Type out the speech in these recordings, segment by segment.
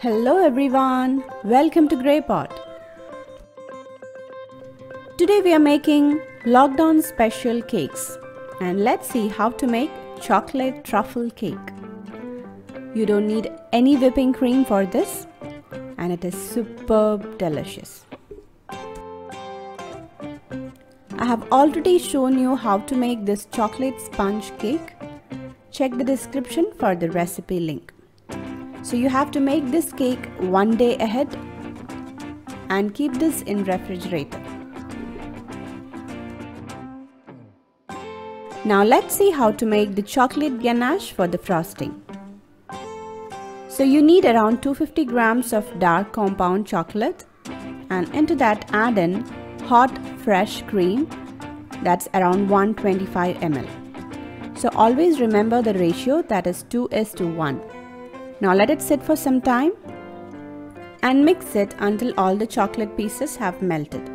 Hello everyone, welcome to Grey Pot. Today we are making lockdown special cakes and let's see how to make chocolate truffle cake. You don't need any whipping cream for this and it is superb delicious. I have already shown you how to make this chocolate sponge cake. Check the description for the recipe link. So you have to make this cake one day ahead and keep this in refrigerator. Now let's see how to make the chocolate ganache for the frosting. So you need around 250 grams of dark compound chocolate and into that add in hot fresh cream, that's around 125 ml. So always remember the ratio, that is 2:1. Now let it sit for some time and mix it until all the chocolate pieces have melted.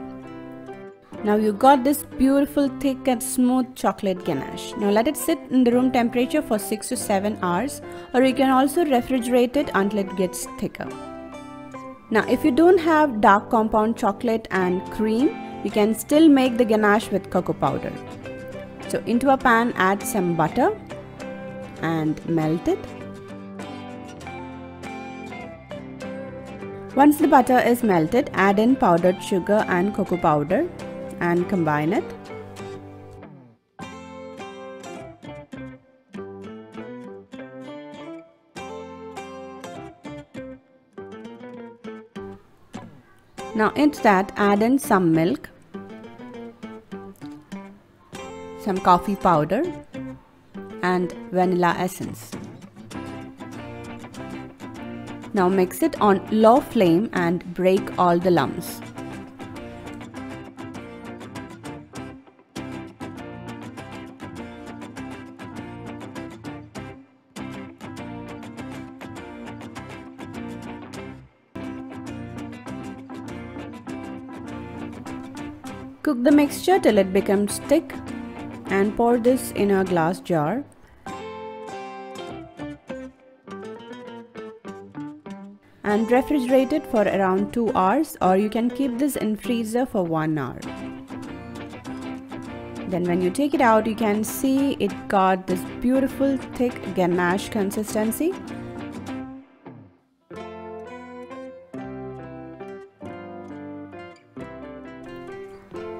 Now you got this beautiful thick and smooth chocolate ganache. Now let it sit in the room temperature for 6 to 7 hours, or you can also refrigerate it until it gets thicker. Now if you don't have dark compound chocolate and cream, you can still make the ganache with cocoa powder. So into a pan add some butter and melt it. Once the butter is melted, add in powdered sugar and cocoa powder and combine it. Now into that add in some milk, some coffee powder and vanilla essence. Now mix it on low flame and break all the lumps. Cook the mixture till it becomes thick and pour this in a glass jar. And refrigerate it for around 2 hours, or you can keep this in freezer for 1 hour. Then when you take it out, you can see it got this beautiful thick ganache consistency.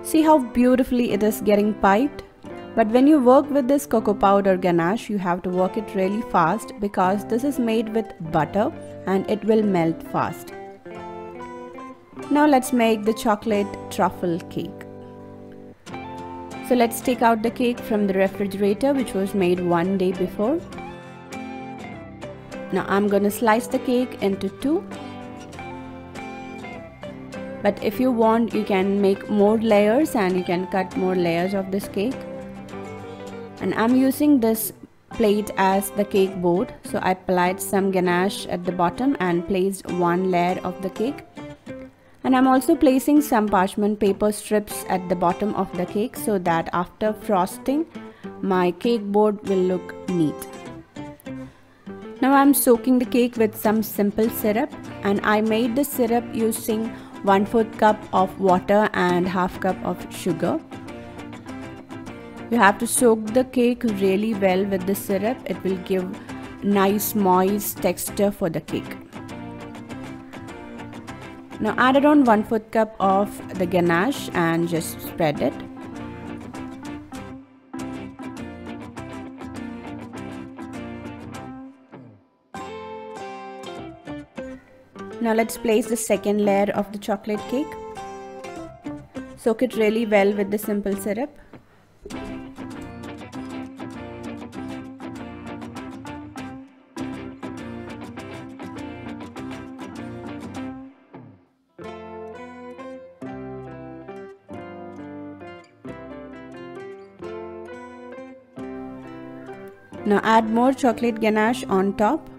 See how beautifully it is getting piped? But when you work with this cocoa powder ganache, you have to work it really fast because this is made with butter and it will melt fast. Now let's make the chocolate truffle cake. So let's take out the cake from the refrigerator, which was made one day before. Now I'm gonna slice the cake into two. But if you want, you can make more layers and you can cut more layers of this cake. And I'm using this plate as the cake board, so I applied some ganache at the bottom and placed one layer of the cake. And I'm also placing some parchment paper strips at the bottom of the cake so that after frosting, my cake board will look neat. Now I'm soaking the cake with some simple syrup, and I made the syrup using 1/4 cup of water and 1/2 cup of sugar. You have to soak the cake really well with the syrup. It will give nice moist texture for the cake. Now add around 1/4 cup of the ganache and just spread it. Now let's place the second layer of the chocolate cake. Soak it really well with the simple syrup. Now add more chocolate ganache on top.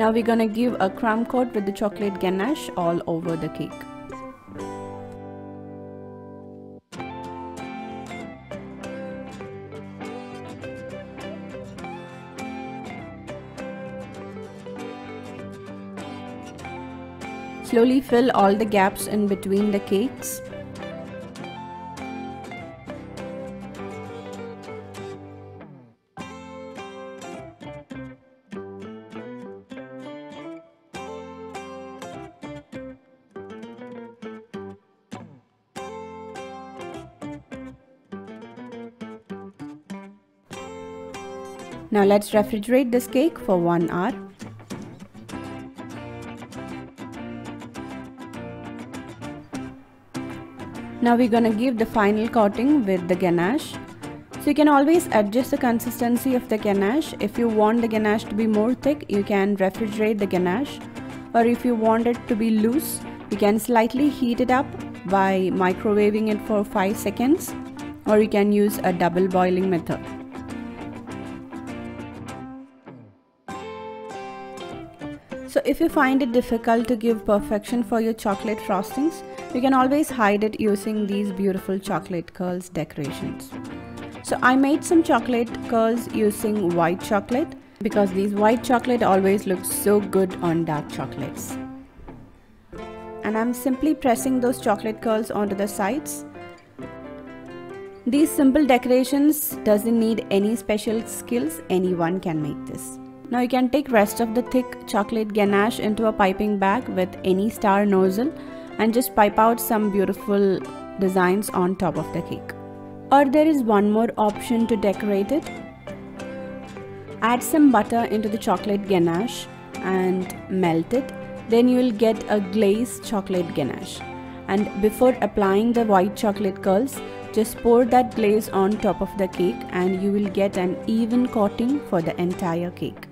Now we're gonna give a crumb coat with the chocolate ganache all over the cake. Slowly fill all the gaps in between the cakes. Now let's refrigerate this cake for 1 hour. Now we're gonna give the final coating with the ganache. So you can always adjust the consistency of the ganache. If you want the ganache to be more thick, you can refrigerate the ganache. Or if you want it to be loose, you can slightly heat it up by microwaving it for 5 seconds. Or you can use a double boiling method. So if you find it difficult to give perfection for your chocolate frostings, you can always hide it using these beautiful chocolate curls decorations. So I made some chocolate curls using white chocolate because these white chocolate always looks so good on dark chocolates. And I'm simply pressing those chocolate curls onto the sides. These simple decorations doesn't need any special skills, anyone can make this. Now you can take rest of the thick chocolate ganache into a piping bag with any star nozzle and just pipe out some beautiful designs on top of the cake. Or there is one more option to decorate it. Add some butter into the chocolate ganache and melt it. Then you will get a glazed chocolate ganache. And before applying the white chocolate curls, just pour that glaze on top of the cake and you will get an even coating for the entire cake.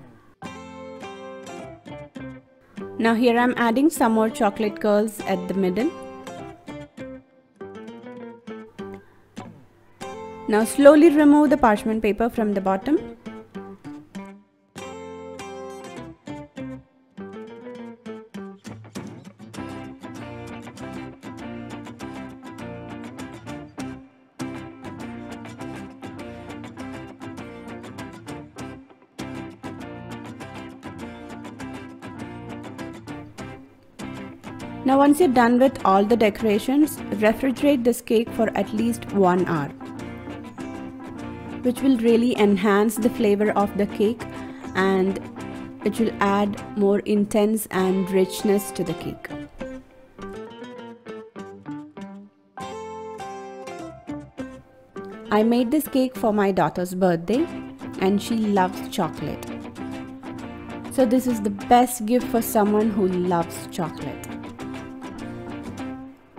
Now here I'm adding some more chocolate curls at the middle. Now slowly remove the parchment paper from the bottom. Now once you're done with all the decorations, refrigerate this cake for at least 1 hour, which will really enhance the flavor of the cake and it will add more intense and richness to the cake. I made this cake for my daughter's birthday and she loves chocolate. So this is the best gift for someone who loves chocolate.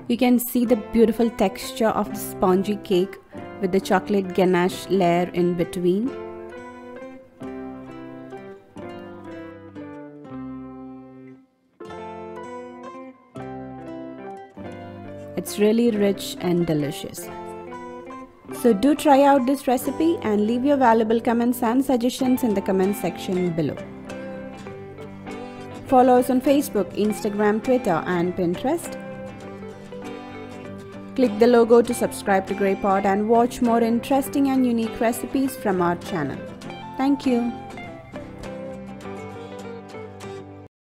You can see the beautiful texture of the spongy cake with the chocolate ganache layer in between. It's really rich and delicious. So do try out this recipe and leave your valuable comments and suggestions in the comment section below. Follow us on Facebook, Instagram, Twitter and Pinterest. Click the logo to subscribe to Grey Pot and watch more interesting and unique recipes from our channel. Thank you.